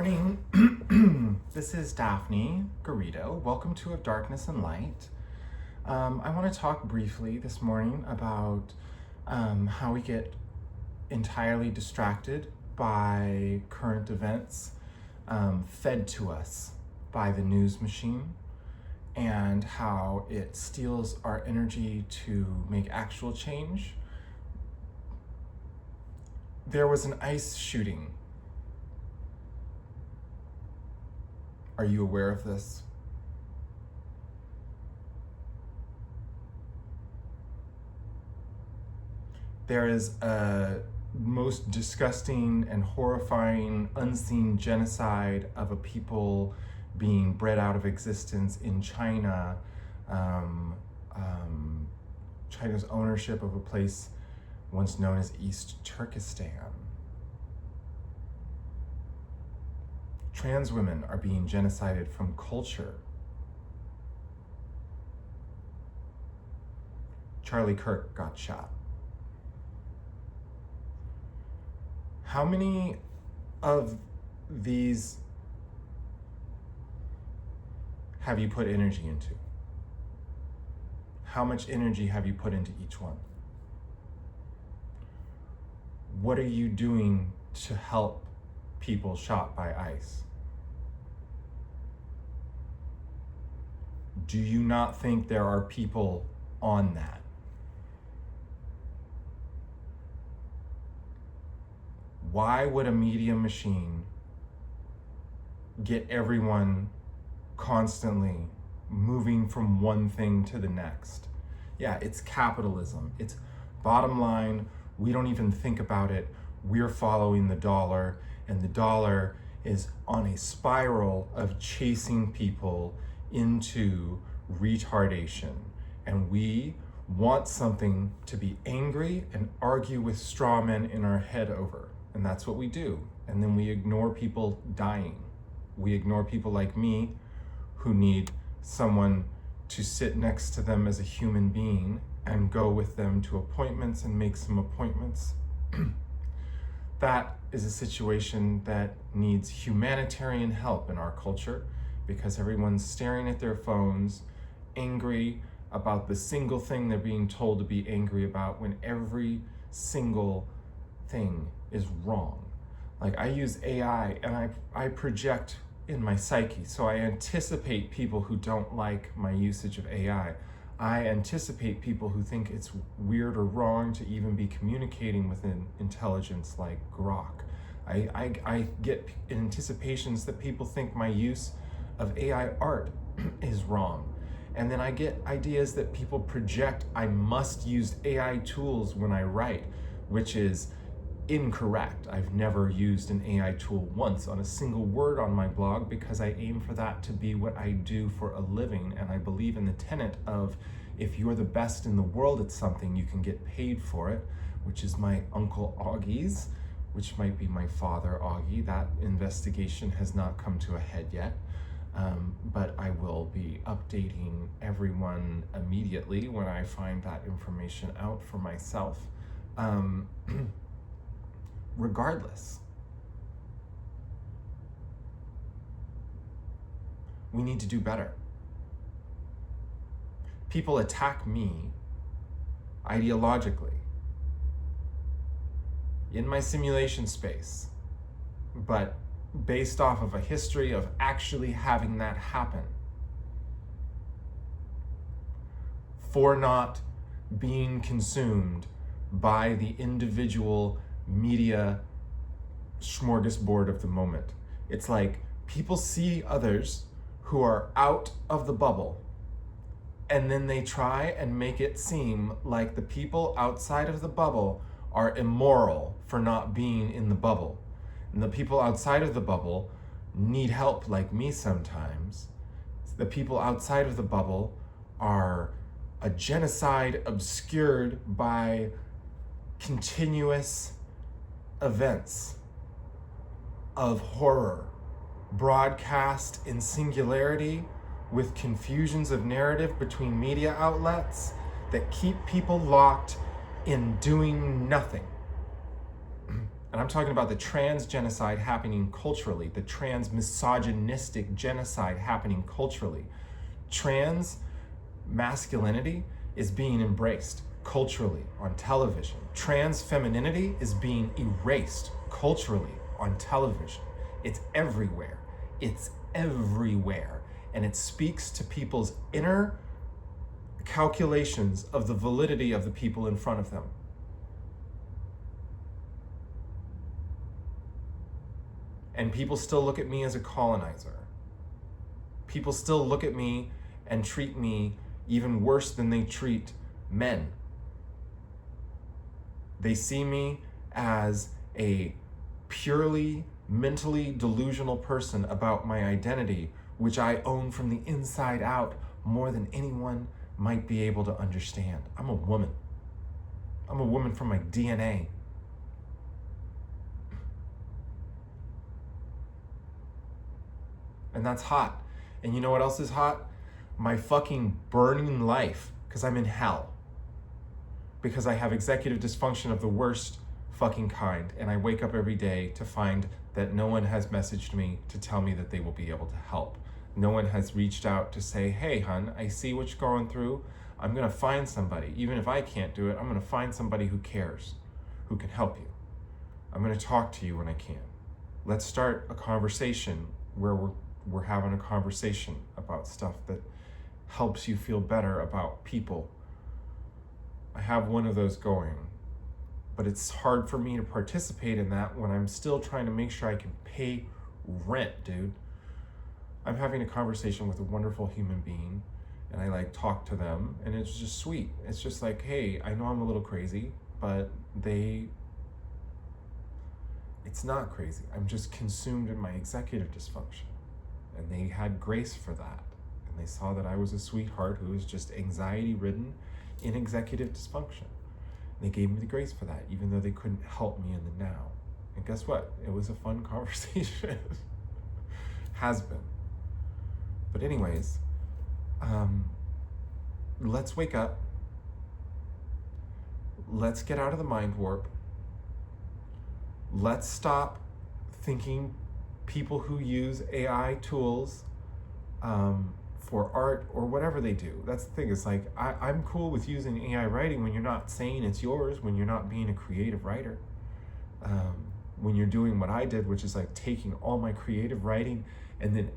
morning. This is Daphne Garrido. Welcome to Of Darkness and Light. I want to talk briefly this morning about how we get entirely distracted by current events fed to us by the news machine, and how it steals our energy to make actual change. There was an ICE shooting. Are you aware of this? There is a most disgusting and horrifying unseen genocide of a people being bred out of existence in China. China's ownership of a place once known as East Turkestan. Trans women are being genocided from culture. Charlie Kirk got shot. How many of these have you put energy into? How much energy have you put into each one? What are you doing to help people shot by ICE? Do you not think there are people on that? Why would a media machine get everyone constantly moving from one thing to the next? Yeah, it's capitalism. It's bottom line. We don't even think about it. We're following the dollar, and the dollar is on a spiral of chasing people into retardation. And we want something to be angry and argue with straw men in our head over. And that's what we do. And then we ignore people dying. We ignore people like me who need someone to sit next to them as a human being and go with them to appointments and make some appointments. That is a situation that needs humanitarian help in our culture, because everyone's staring at their phones, angry about the single thing they're being told to be angry about, when every single thing is wrong. Like, I use AI and I project in my psyche, so I anticipate people who don't like my usage of AI. I anticipate people who think it's weird or wrong to even be communicating with an intelligence like Grok. I get anticipations that people think my use of AI art is wrong. And then I get ideas that people project I must use AI tools when I write, which is incorrect. I've never used an AI tool once on a single word on my blog, because I aim for that to be what I do for a living. And I believe in the tenet of, if you're the best in the world at something, you can get paid for it, which is my Uncle Augie's, which might be my father Augie. That investigation has not come to a head yet. But I will be updating everyone immediately when I find that information out for myself. Regardless, we need to do better. People attack me ideologically in my simulation space, but based off of a history of actually having that happen, for not being consumed by the individual media smorgasbord of the moment. It's like people see others who are out of the bubble, and then they try and make it seem like the people outside of the bubble are immoral for not being in the bubble. And the people outside of the bubble need help, like me sometimes. The people outside of the bubble are a genocide obscured by continuous events of horror, broadcast in singularity with confusions of narrative between media outlets that keep people locked in doing nothing. And I'm talking about the trans genocide happening culturally, the trans misogynistic genocide happening culturally. Trans masculinity is being embraced culturally on television. Trans femininity is being erased culturally on television. It's everywhere. It's everywhere. And it speaks to people's inner calculations of the validity of the people in front of them. And people still look at me as a colonizer. People still look at me and treat me even worse than they treat men. They see me as a purely mentally delusional person about my identity, which I own from the inside out more than anyone might be able to understand. I'm a woman. I'm a woman from my DNA. And that's hot. And you know what else is hot? My fucking burning life, because I'm in hell. Because I have executive dysfunction of the worst fucking kind. And I wake up every day to find that no one has messaged me to tell me that they will be able to help. No one has reached out to say, hey, hun, I see what you're going through. I'm going to find somebody. Even if I can't do it, I'm going to find somebody who cares, who can help you. I'm going to talk to you when I can. Let's start a conversation where we're having a conversation about stuff that helps you feel better about people. I have one of those going, but it's hard for me to participate in that when I'm still trying to make sure I can pay rent, dude. I'm having a conversation with a wonderful human being, and I like talk to them, and it's just sweet. It's just like, hey, I know I'm a little crazy, but it's not crazy. I'm just consumed in my executive dysfunction. And they had grace for that. And they saw that I was a sweetheart who was just anxiety-ridden in executive dysfunction. They gave me the grace for that, even though they couldn't help me in the now. And guess what? It was a fun conversation. Has been. But anyways, let's wake up. Let's get out of the mind warp. Let's stop thinking people who use AI tools for art or whatever they do. That's the thing. It's like, I'm cool with using AI writing when you're not saying it's yours, when you're not being a creative writer. When you're doing what I did, which is like taking all my creative writing and then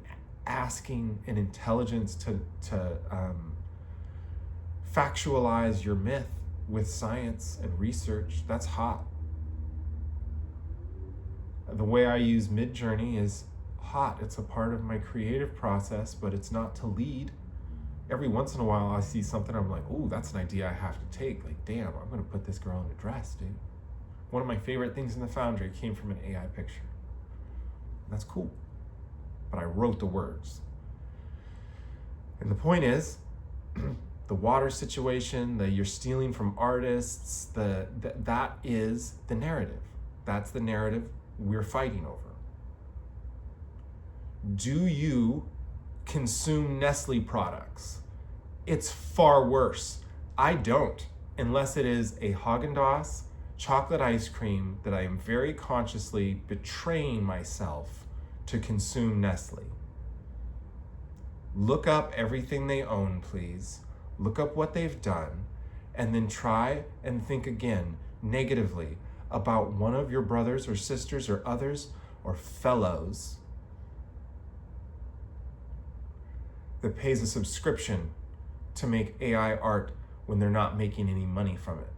asking an intelligence to factualize your myth with science and research. That's hot. The way I use Midjourney is hot. It's a part of my creative process, but it's not to lead. Every once in a while I see something, I'm like, ooh, that's an idea I have to take. Like, damn, I'm gonna put this girl in a dress, dude. One of my favorite things in the Foundry came from an AI picture. That's cool. But I wrote the words. And the point is, the water situation, the you're stealing from artists, that is the narrative. That's the narrative we're fighting over. Do you consume Nestle products? It's far worse. I don't, unless it is a Haagen-Dazs chocolate ice cream that I am very consciously betraying myself to consume Nestle. Look up everything they own, please. Look up what they've done, and then try and think again negatively about one of your brothers or sisters or others or fellows that pays a subscription to make AI art when they're not making any money from it.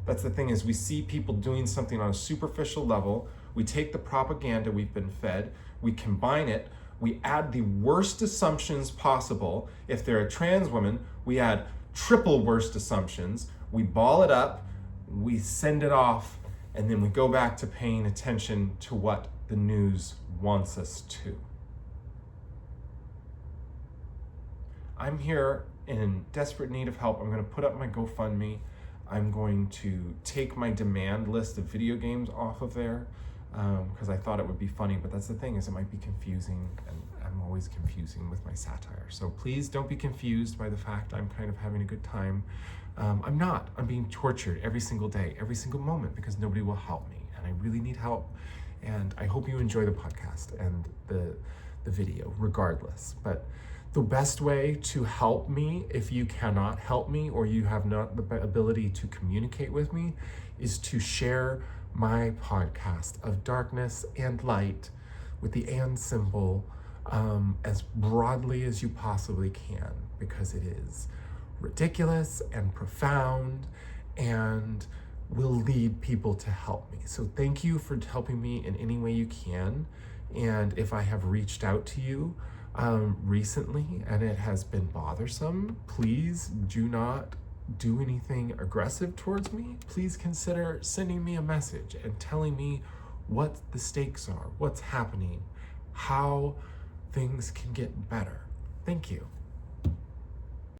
That's the thing, is we see people doing something on a superficial level. We take the propaganda we've been fed, we combine it, we add the worst assumptions possible. If they're a trans woman, we add triple worst assumptions. We ball it up, we send it off, and then we go back to paying attention to what the news wants us to. I'm here in desperate need of help. I'm going to put up my GoFundMe. I'm going to take my demand list of video games off of there. because I thought it would be funny, but that's the thing, is it might be confusing, and I'm always confusing with my satire. So please don't be confused by the fact I'm kind of having a good time. I'm not. I'm being tortured every single day, every single moment, because nobody will help me, and I really need help. And I hope you enjoy the podcast and the video regardless. But the best way to help me, if you cannot help me or you have not the ability to communicate with me, is to share my podcast of darkness and light with the and symbol as broadly as you possibly can, because it is ridiculous and profound and will lead people to help me. So thank you for helping me in any way you can. And if I have reached out to you recently and it has been bothersome, please do not do anything aggressive towards me. Please consider sending me a message and telling me what the stakes are, what's happening, how things can get better. Thank you.